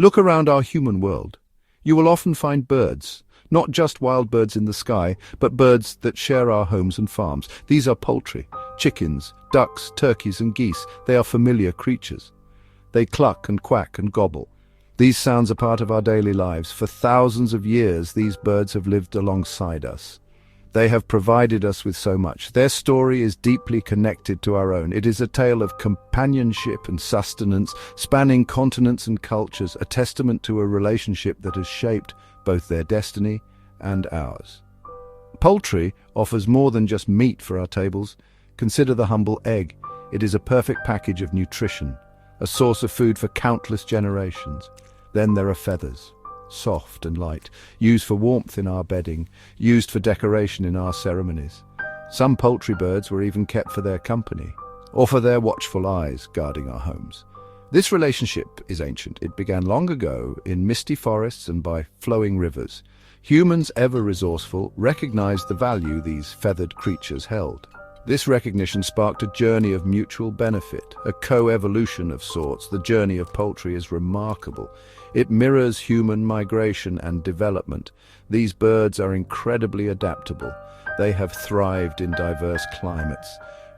Look around our human world. You will often find birds, not just wild birds in the sky, but birds that share our homes and farms. These are poultry, chickens, ducks, turkeys and geese. They are familiar creatures. They cluck and quack and gobble. These sounds are part of our daily lives. For thousands of years, these birds have lived alongside us. They have provided us with so much. Their story is deeply connected to our own. It is a tale of companionship and sustenance, spanning continents and cultures, a testament to a relationship that has shaped both their destiny and ours. Poultry offers more than just meat for our tables. Consider the humble egg. It is a perfect package of nutrition, a source of food for countless generations. Then there are feathers, soft and light, used for warmth in our bedding, used for decoration in our ceremonies. Some poultry birds were even kept for their company, or for their watchful eyes guarding our homes. This relationship is ancient. It began long ago in misty forests and by flowing rivers. Humans, ever resourceful, recognized the value these feathered creatures held. This recognition sparked a journey of mutual benefit, a co-evolution of sorts. The journey of poultry is remarkable. It mirrors human migration and development. These birds are incredibly adaptable. They have thrived in diverse climates,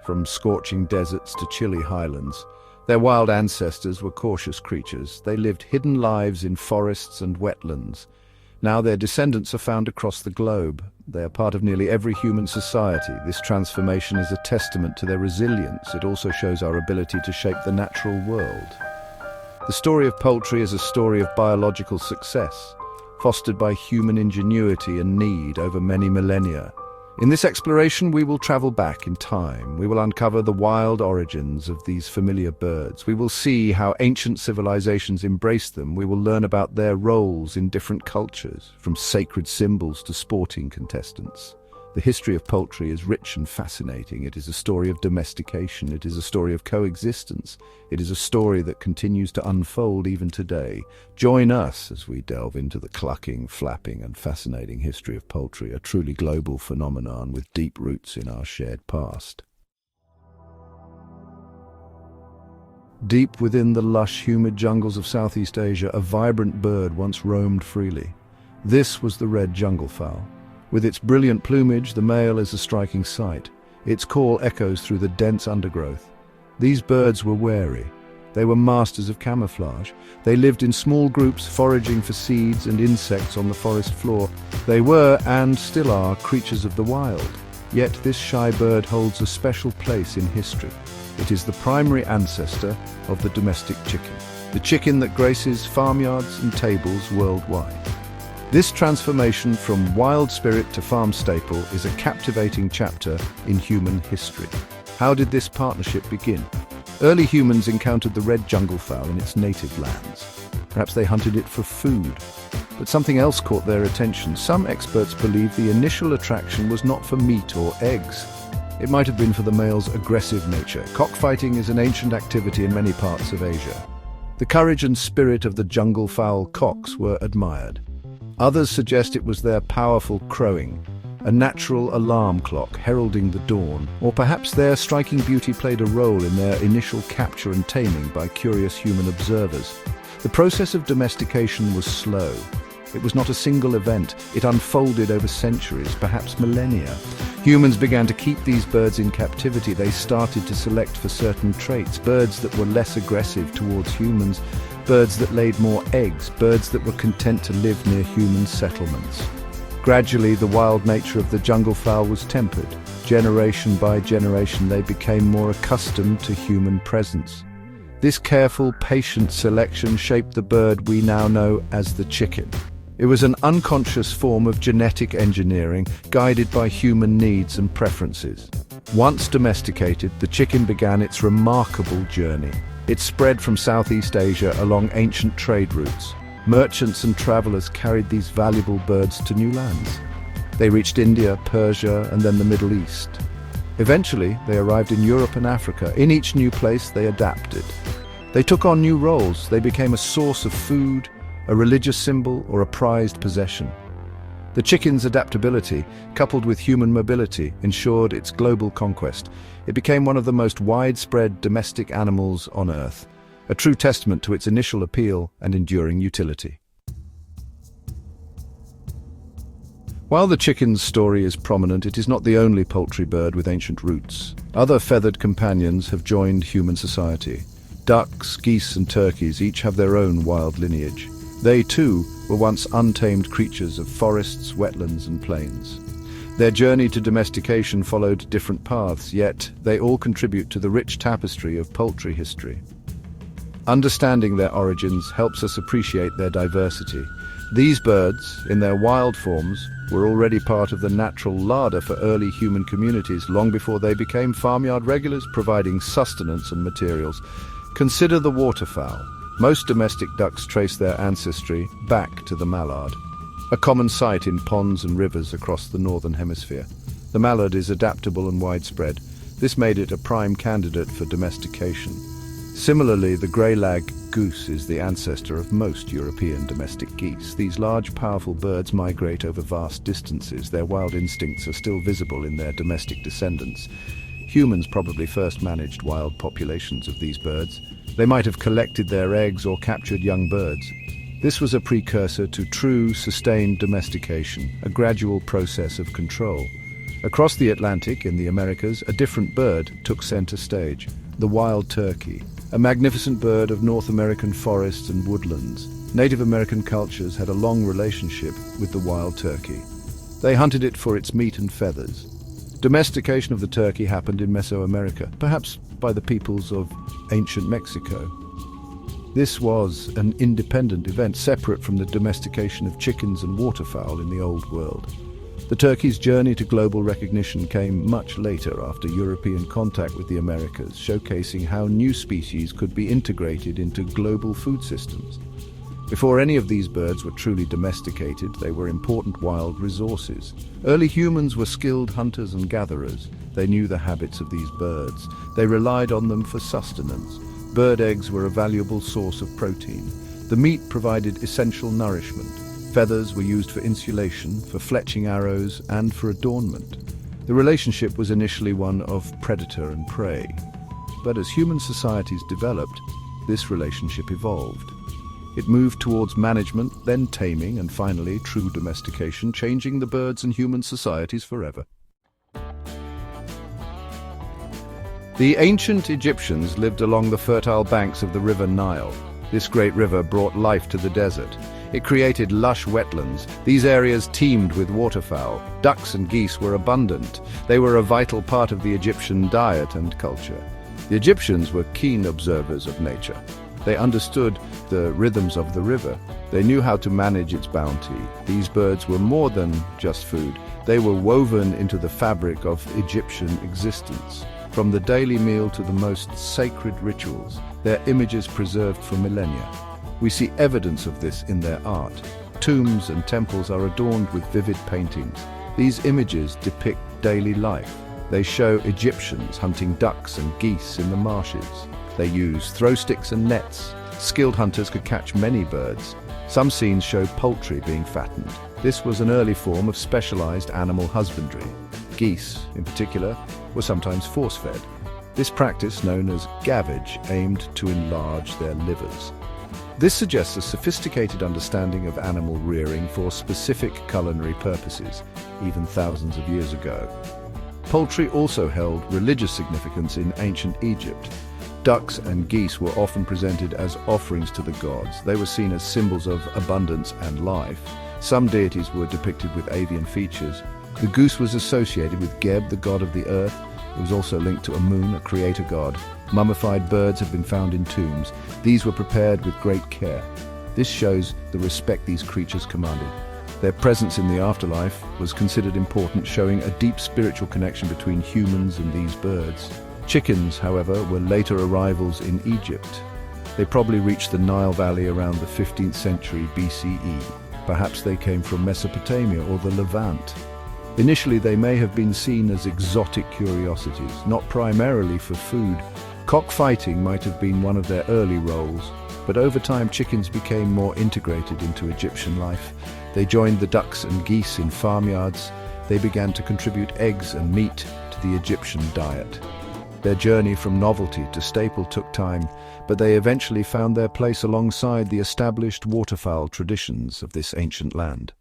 from scorching deserts to chilly highlands. Their wild ancestors were cautious creatures. They lived hidden lives in forests and wetlands. Now their descendants are found across the globe. They are part of nearly every human society. This transformation is a testament to their resilience. It also shows our ability to shape the natural world. The story of poultry is a story of biological success, fostered by human ingenuity and need over many millennia. In this exploration, we will travel back in time. We will uncover the wild origins of these familiar birds. We will see how ancient civilizations embraced them. We will learn about their roles in different cultures, from sacred symbols to sporting contestants. The history of poultry is rich and fascinating. It is a story of domestication. It is a story of coexistence. It is a story that continues to unfold even today. Join us as we delve into the clucking, flapping, and fascinating history of poultry, a truly global phenomenon with deep roots in our shared past. Deep within the lush, humid jungles of Southeast Asia, a vibrant bird once roamed freely. This was the red junglefowl. With its brilliant plumage, the male is a striking sight. Its call echoes through the dense undergrowth. These birds were wary. They were masters of camouflage. They lived in small groups, foraging for seeds and insects on the forest floor. They were, and still are, creatures of the wild. Yet this shy bird holds a special place in history. It is the primary ancestor of the domestic chicken, the chicken that graces farmyards and tables worldwide. This transformation from wild spirit to farm staple is a captivating chapter in human history. How did this partnership begin? Early humans encountered the red junglefowl in its native lands. Perhaps they hunted it for food. But something else caught their attention. Some experts believe the initial attraction was not for meat or eggs. It might have been for the male's aggressive nature. Cockfighting is an ancient activity in many parts of Asia. The courage and spirit of the junglefowl cocks were admired. Others suggest it was their powerful crowing, a natural alarm clock heralding the dawn, or perhaps their striking beauty played a role in their initial capture and taming by curious human observers. The process of domestication was slow. It was not a single event. It unfolded over centuries, perhaps millennia. Humans began to keep these birds in captivity. They started to select for certain traits, birds that were less aggressive towards humans, birds that laid more eggs, birds that were content to live near human settlements. Gradually, the wild nature of the junglefowl was tempered. Generation by generation, they became more accustomed to human presence. This careful, patient selection shaped the bird we now know as the chicken. It was an unconscious form of genetic engineering, guided by human needs and preferences. Once domesticated, the chicken began its remarkable journey. It spread from Southeast Asia along ancient trade routes. Merchants and travelers carried these valuable birds to new lands. They reached India, Persia, and then the Middle East. Eventually, they arrived in Europe and Africa. In each new place, they adapted. They took on new roles. They became a source of food, a religious symbol, or a prized possession. The chicken's adaptability, coupled with human mobility, ensured its global conquest. It became one of the most widespread domestic animals on Earth. a true testament to its initial appeal and enduring utility. While the chicken's story is prominent, it is not the only poultry bird with ancient roots. Other feathered companions have joined human society. Ducks, geese, and turkeys each have their own wild lineage. They, too, were once untamed creatures of forests, wetlands, and plains. Their journey to domestication followed different paths, yet they all contribute to the rich tapestry of poultry history. Understanding their origins helps us appreciate their diversity. These birds, in their wild forms, were already part of the natural larder for early human communities long before they became farmyard regulars, providing sustenance and materials. Consider the waterfowl. Most domestic ducks trace their ancestry back to the mallard, a common sight in ponds and rivers across the northern hemisphere. The mallard is adaptable and widespread. This made it a prime candidate for domestication. Similarly, the grey-lag goose is the ancestor of most European domestic geese. These large, powerful birds migrate over vast distances. Their wild instincts are still visible in their domestic descendants. Humans probably first managed wild populations of these birds. They might have collected their eggs or captured young birds. This was a precursor to true, sustained domestication, a gradual process of control. Across the Atlantic, in the Americas, a different bird took center stage: the wild turkey, a magnificent bird of North American forests and woodlands. Native American cultures had a long relationship with the wild turkey. They hunted it for its meat and feathers. Domestication of the turkey happened in Mesoamerica, perhaps by the peoples of ancient Mexico. This was an independent event, separate from the domestication of chickens and waterfowl in the Old World. The turkey's journey to global recognition came much later, after European contact with the Americas, showcasing how new species could be integrated into global food systems. Before any of these birds were truly domesticated, they were important wild resources. Early humans were skilled hunters and gatherers. They knew the habits of these birds. They relied on them for sustenance. Bird eggs were a valuable source of protein. The meat provided essential nourishment. Feathers were used for insulation, for fletching arrows, and for adornment. The relationship was initially one of predator and prey. But as human societies developed, this relationship evolved. It moved towards management, then taming, and finally true domestication, changing the birds and human societies forever. The ancient Egyptians lived along the fertile banks of the river Nile. This great river brought life to the desert. It created lush wetlands. These areas teemed with waterfowl. Ducks and geese were abundant. They were a vital part of the Egyptian diet and culture. The Egyptians were keen observers of nature. They understood the rhythms of the river. They knew how to manage its bounty. These birds were more than just food. They were woven into the fabric of Egyptian existence. From the daily meal to the most sacred rituals, their images preserved for millennia. We see evidence of this in their art. Tombs and temples are adorned with vivid paintings. These images depict daily life. They show Egyptians hunting ducks and geese in the marshes. They use throw sticks and nets. Skilled hunters could catch many birds. Some scenes show poultry being fattened. This was an early form of specialized animal husbandry. Geese, in particular, were sometimes force-fed. This practice, known as gavage, aimed to enlarge their livers. This suggests a sophisticated understanding of animal rearing for specific culinary purposes, even thousands of years ago. Poultry also held religious significance in ancient Egypt. Ducks and geese were often presented as offerings to the gods. They were seen as symbols of abundance and life. Some deities were depicted with avian features. The goose was associated with Geb, the god of the earth. It was also linked to Amun, a creator god. Mummified birds have been found in tombs. These were prepared with great care. This shows the respect these creatures commanded. Their presence in the afterlife was considered important, showing a deep spiritual connection between humans and these birds. Chickens, however, were later arrivals in Egypt. They probably reached the Nile Valley around the 15th century BCE. Perhaps they came from Mesopotamia or the Levant. Initially, they may have been seen as exotic curiosities, not primarily for food. Cockfighting might have been one of their early roles, but over time chickens became more integrated into Egyptian life. They joined the ducks and geese in farmyards. They began to contribute eggs and meat to the Egyptian diet. Their journey from novelty to staple took time, but they eventually found their place alongside the established waterfowl traditions of this ancient land.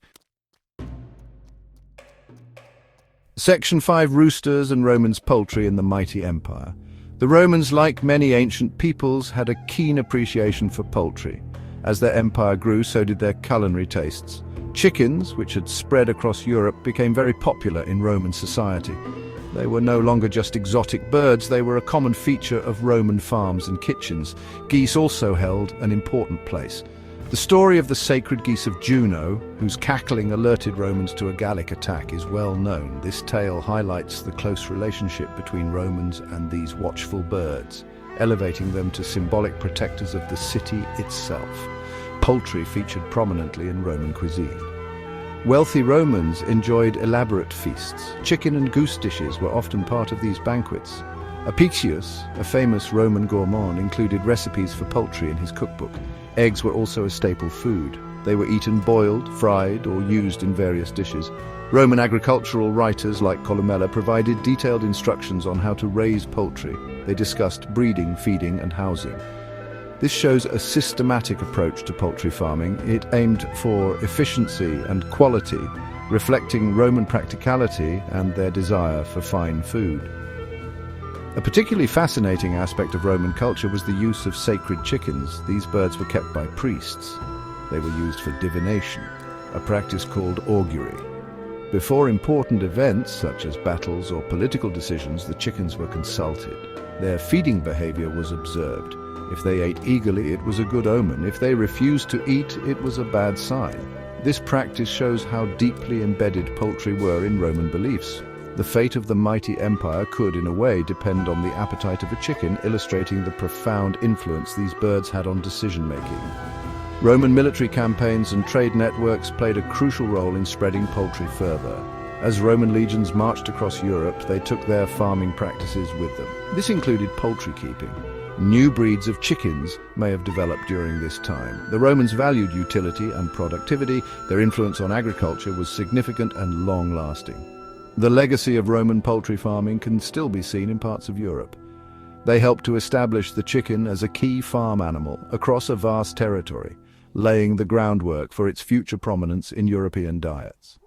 Section 5: Roosters and Romans' Poultry in the Mighty Empire. The Romans, like many ancient peoples, had a keen appreciation for poultry. As their empire grew, so did their culinary tastes. Chickens, which had spread across Europe, became very popular in Roman society. They were no longer just exotic birds, they were a common feature of Roman farms and kitchens. Geese also held an important place. The story of the sacred geese of Juno, whose cackling alerted Romans to a Gallic attack, is well known. This tale highlights the close relationship between Romans and these watchful birds, elevating them to symbolic protectors of the city itself. Poultry featured prominently in Roman cuisine. Wealthy Romans enjoyed elaborate feasts. Chicken and goose dishes were often part of these banquets. Apicius, a famous Roman gourmand, included recipes for poultry in his cookbook. Eggs were also a staple food. They were eaten boiled, fried, or used in various dishes. Roman agricultural writers like Columella provided detailed instructions on how to raise poultry. They discussed breeding, feeding, and housing. This shows a systematic approach to poultry farming. It aimed for efficiency and quality, reflecting Roman practicality and their desire for fine food. A particularly fascinating aspect of Roman culture was the use of sacred chickens. These birds were kept by priests. They were used for divination, a practice called augury. Before important events, such as battles or political decisions, the chickens were consulted. Their feeding behavior was observed. If they ate eagerly, it was a good omen. If they refused to eat, it was a bad sign. This practice shows how deeply embedded poultry were in Roman beliefs. The fate of the mighty empire could, in a way, depend on the appetite of a chicken, illustrating the profound influence these birds had on decision-making. Roman military campaigns and trade networks played a crucial role in spreading poultry further. As Roman legions marched across Europe, they took their farming practices with them. This included poultry keeping. New breeds of chickens may have developed during this time. The Romans valued utility and productivity. Their influence on agriculture was significant and long-lasting. The legacy of Roman poultry farming can still be seen in parts of Europe. They helped to establish the chicken as a key farm animal across a vast territory, laying the groundwork for its future prominence in European diets.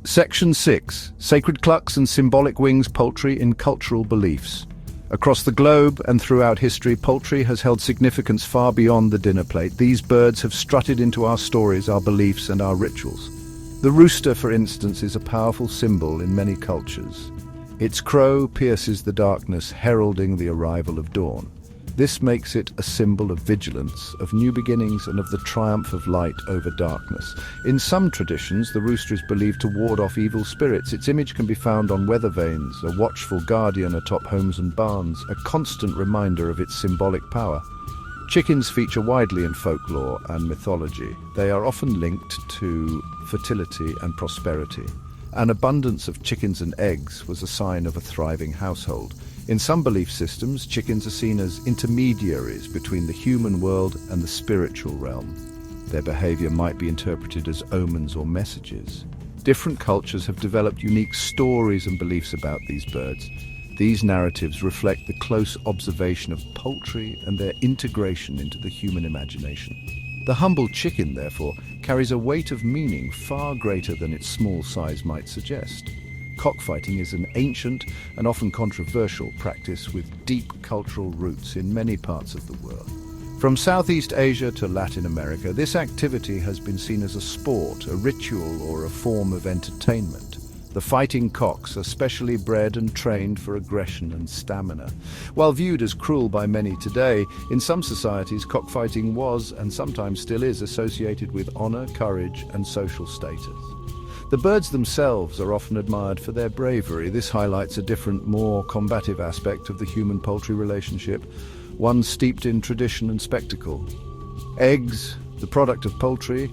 Section 6: Sacred clucks and symbolic wings poultry in cultural beliefs. Across the globe and throughout history, poultry has held significance far beyond the dinner plate. These birds have strutted into our stories, our beliefs, and our rituals. The rooster, for instance, is a powerful symbol in many cultures. Its crow pierces the darkness, heralding the arrival of dawn. This makes it a symbol of vigilance, of new beginnings, and of the triumph of light over darkness. In some traditions, the rooster is believed to ward off evil spirits. Its image can be found on weather vanes, a watchful guardian atop homes and barns, a constant reminder of its symbolic power. Chickens feature widely in folklore and mythology. They are often linked to fertility and prosperity. An abundance of chickens and eggs was a sign of a thriving household. In some belief systems, chickens are seen as intermediaries between the human world and the spiritual realm. Their behavior might be interpreted as omens or messages. Different cultures have developed unique stories and beliefs about these birds. These narratives reflect the close observation of poultry and their integration into the human imagination. The humble chicken, therefore, carries a weight of meaning far greater than its small size might suggest. Cockfighting is an ancient and often controversial practice with deep cultural roots in many parts of the world. From Southeast Asia to Latin America, this activity has been seen as a sport, a ritual, or a form of entertainment. The fighting cocks are specially bred and trained for aggression and stamina. While viewed as cruel by many today, in some societies cockfighting was, and sometimes still is, associated with honor, courage, and social status. The birds themselves are often admired for their bravery. This highlights a different, more combative aspect of the human-poultry relationship, one steeped in tradition and spectacle. Eggs, the product of poultry,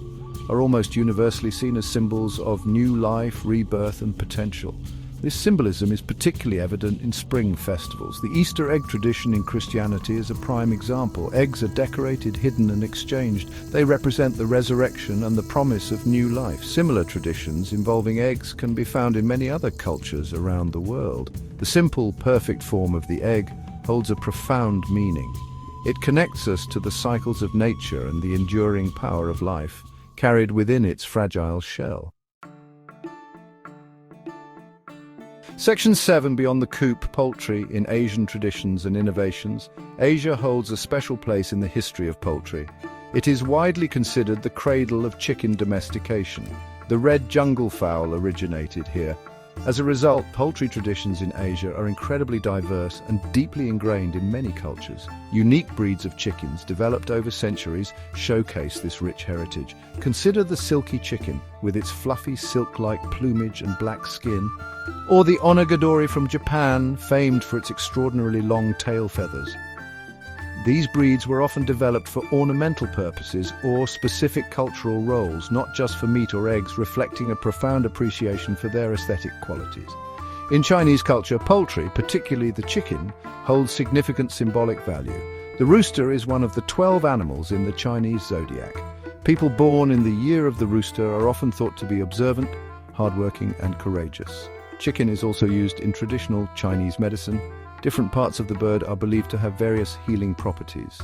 are almost universally seen as symbols of new life, rebirth, and potential. This symbolism is particularly evident in spring festivals. The Easter egg tradition in Christianity is a prime example. Eggs are decorated, hidden, and exchanged. They represent the resurrection and the promise of new life. Similar traditions involving eggs can be found in many other cultures around the world. The simple, perfect form of the egg holds a profound meaning. It connects us to the cycles of nature and the enduring power of life, carried within its fragile shell. Section 7, Beyond the Coop, Poultry in Asian Traditions and Innovations. Asia holds a special place in the history of poultry. It is widely considered the cradle of chicken domestication. The red jungle fowl originated here. As a result, poultry traditions in Asia are incredibly diverse and deeply ingrained in many cultures. Unique breeds of chickens developed over centuries showcase this rich heritage. Consider the silky chicken, with its fluffy silk-like plumage and black skin, or the onagadori from Japan, famed for its extraordinarily long tail feathers. These breeds were often developed for ornamental purposes or specific cultural roles, not just for meat or eggs, reflecting a profound appreciation for their aesthetic qualities. In Chinese culture, poultry, particularly the chicken, holds significant symbolic value. The rooster is one of the 12 animals in the Chinese zodiac. People born in the year of the rooster are often thought to be observant, hardworking, and courageous. Chicken is also used in traditional Chinese medicine. Different parts of the bird are believed to have various healing properties.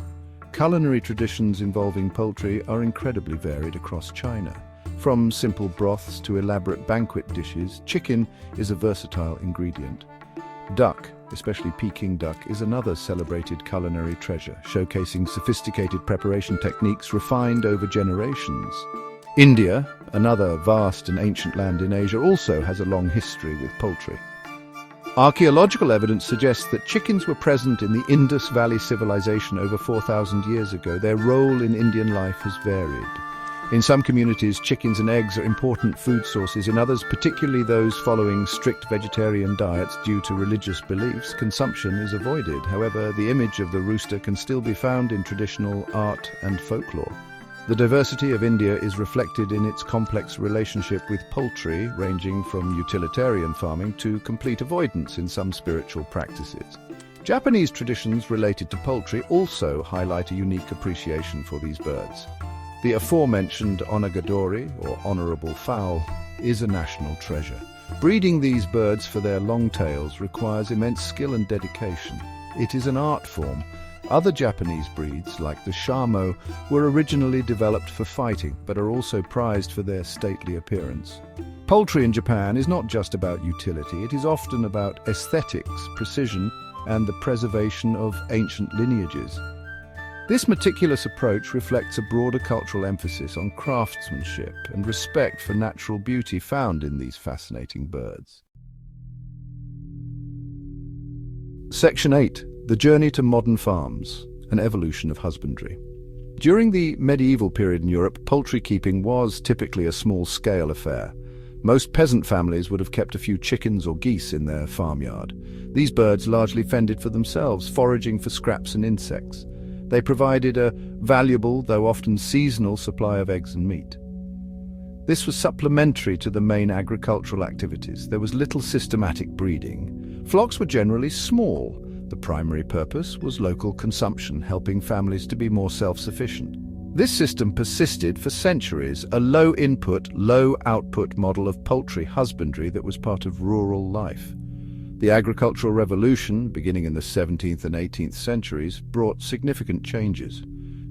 Culinary traditions involving poultry are incredibly varied across China. From simple broths to elaborate banquet dishes, chicken is a versatile ingredient. Duck, especially Peking duck, is another celebrated culinary treasure, showcasing sophisticated preparation techniques refined over generations. India, another vast and ancient land in Asia, also has a long history with poultry. Archaeological evidence suggests that chickens were present in the Indus Valley civilization over 4,000 years ago. Their role in Indian life has varied. In some communities, chickens and eggs are important food sources. In others, particularly those following strict vegetarian diets due to religious beliefs, consumption is avoided. However, the image of the rooster can still be found in traditional art and folklore. The diversity of India is reflected in its complex relationship with poultry, ranging from utilitarian farming to complete avoidance in some spiritual practices. Japanese traditions related to poultry also highlight a unique appreciation for these birds. The aforementioned onagadori, or honorable fowl, is a national treasure. Breeding these birds for their long tails requires immense skill and dedication. It is an art form. Other Japanese breeds, like the shamo, were originally developed for fighting, but are also prized for their stately appearance. Poultry in Japan is not just about utility, it is often about aesthetics, precision, and the preservation of ancient lineages. This meticulous approach reflects a broader cultural emphasis on craftsmanship and respect for natural beauty found in these fascinating birds. Section 8. The Journey to Modern Farms, an Evolution of Husbandry. During the medieval period in Europe, poultry keeping was typically a small-scale affair. Most peasant families would have kept a few chickens or geese in their farmyard. These birds largely fended for themselves, foraging for scraps and insects. They provided a valuable, though often seasonal, supply of eggs and meat. This was supplementary to the main agricultural activities. There was little systematic breeding. Flocks were generally small. The primary purpose was local consumption, helping families to be more self-sufficient. This system persisted for centuries, a low-input, low-output model of poultry husbandry that was part of rural life. The agricultural revolution, beginning in the 17th and 18th centuries, brought significant changes.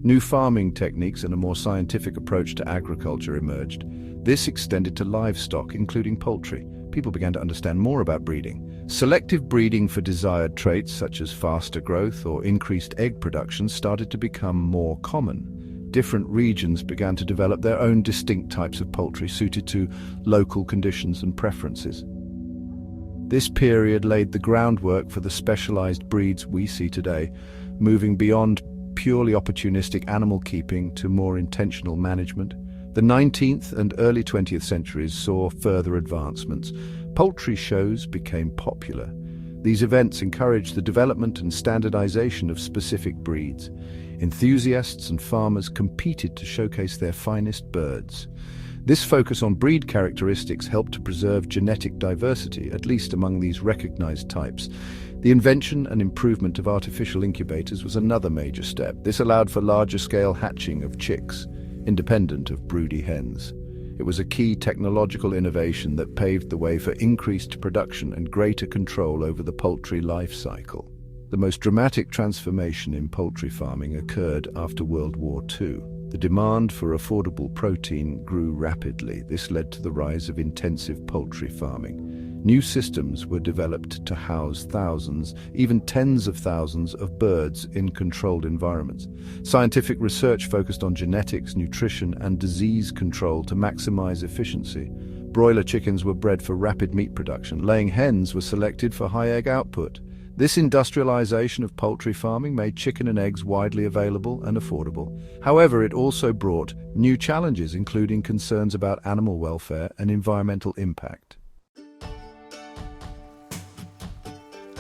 New farming techniques and a more scientific approach to agriculture emerged. This extended to livestock, including poultry. People began to understand more about breeding. Selective breeding for desired traits such as faster growth or increased egg production started to become more common. Different regions began to develop their own distinct types of poultry suited to local conditions and preferences. This period laid the groundwork for the specialized breeds we see today, moving beyond purely opportunistic animal keeping to more intentional management. The 19th and early 20th centuries saw further advancements. Poultry shows became popular. These events encouraged the development and standardization of specific breeds. Enthusiasts and farmers competed to showcase their finest birds. This focus on breed characteristics helped to preserve genetic diversity, at least among these recognized types. The invention and improvement of artificial incubators was another major step. This allowed for larger-scale hatching of chicks, independent of broody hens. It was a key technological innovation that paved the way for increased production and greater control over the poultry life cycle. The most dramatic transformation in poultry farming occurred after World War II. The demand for affordable protein grew rapidly. This led to the rise of intensive poultry farming. New systems were developed to house thousands, even tens of thousands of birds in controlled environments. Scientific research focused on genetics, nutrition, and disease control to maximize efficiency. Broiler chickens were bred for rapid meat production. Laying hens were selected for high egg output. This industrialization of poultry farming made chicken and eggs widely available and affordable. However, it also brought new challenges, including concerns about animal welfare and environmental impact.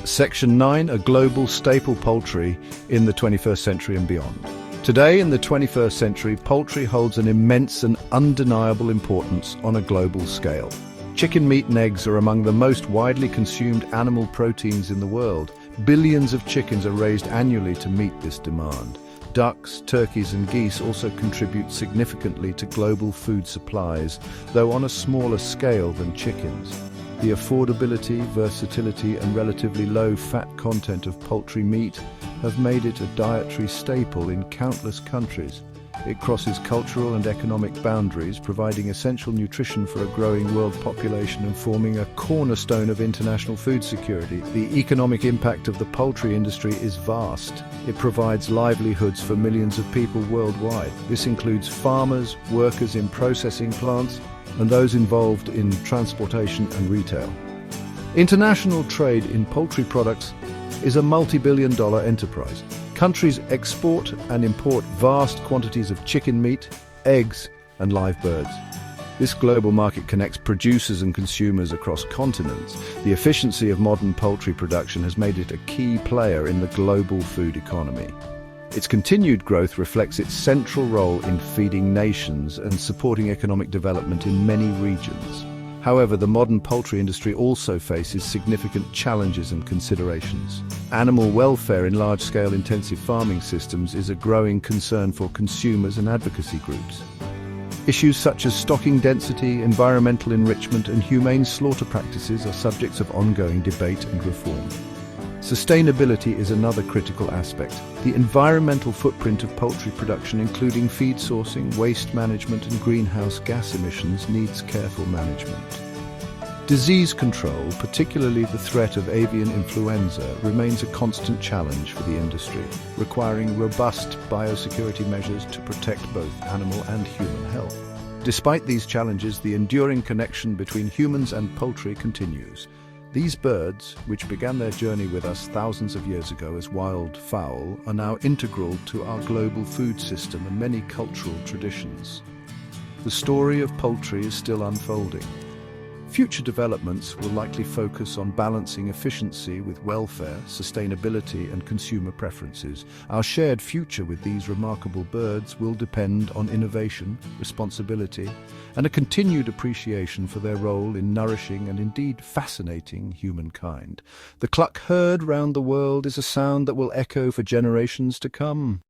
Section 9, a global staple poultry in the 21st century and beyond. Today, in the 21st century, poultry holds an immense and undeniable importance on a global scale. Chicken meat and eggs are among the most widely consumed animal proteins in the world. Billions of chickens are raised annually to meet this demand. Ducks, turkeys, and geese also contribute significantly to global food supplies, though on a smaller scale than chickens. The affordability, versatility, and relatively low fat content of poultry meat have made it a dietary staple in countless countries. It crosses cultural and economic boundaries, providing essential nutrition for a growing world population and forming a cornerstone of international food security. The economic impact of the poultry industry is vast. It provides livelihoods for millions of people worldwide. This includes farmers, workers in processing plants, and those involved in transportation and retail. International trade in poultry products is a multi-billion-dollar enterprise. Countries export and import vast quantities of chicken meat, eggs, and live birds. This global market connects producers and consumers across continents. The efficiency of modern poultry production has made it a key player in the global food economy. Its continued growth reflects its central role in feeding nations and supporting economic development in many regions. However, the modern poultry industry also faces significant challenges and considerations. Animal welfare in large-scale intensive farming systems is a growing concern for consumers and advocacy groups. Issues such as stocking density, environmental enrichment, and humane slaughter practices are subjects of ongoing debate and reform. Sustainability is another critical aspect. The environmental footprint of poultry production, including feed sourcing, waste management, and greenhouse gas emissions, needs careful management. Disease control, particularly the threat of avian influenza, remains a constant challenge for the industry, requiring robust biosecurity measures to protect both animal and human health. Despite these challenges, the enduring connection between humans and poultry continues. These birds, which began their journey with us thousands of years ago as wild fowl, are now integral to our global food system and many cultural traditions. The story of poultry is still unfolding. Future developments will likely focus on balancing efficiency with welfare, sustainability, and consumer preferences. Our shared future with these remarkable birds will depend on innovation, responsibility, and a continued appreciation for their role in nourishing and indeed fascinating humankind. The cluck heard round the world is a sound that will echo for generations to come.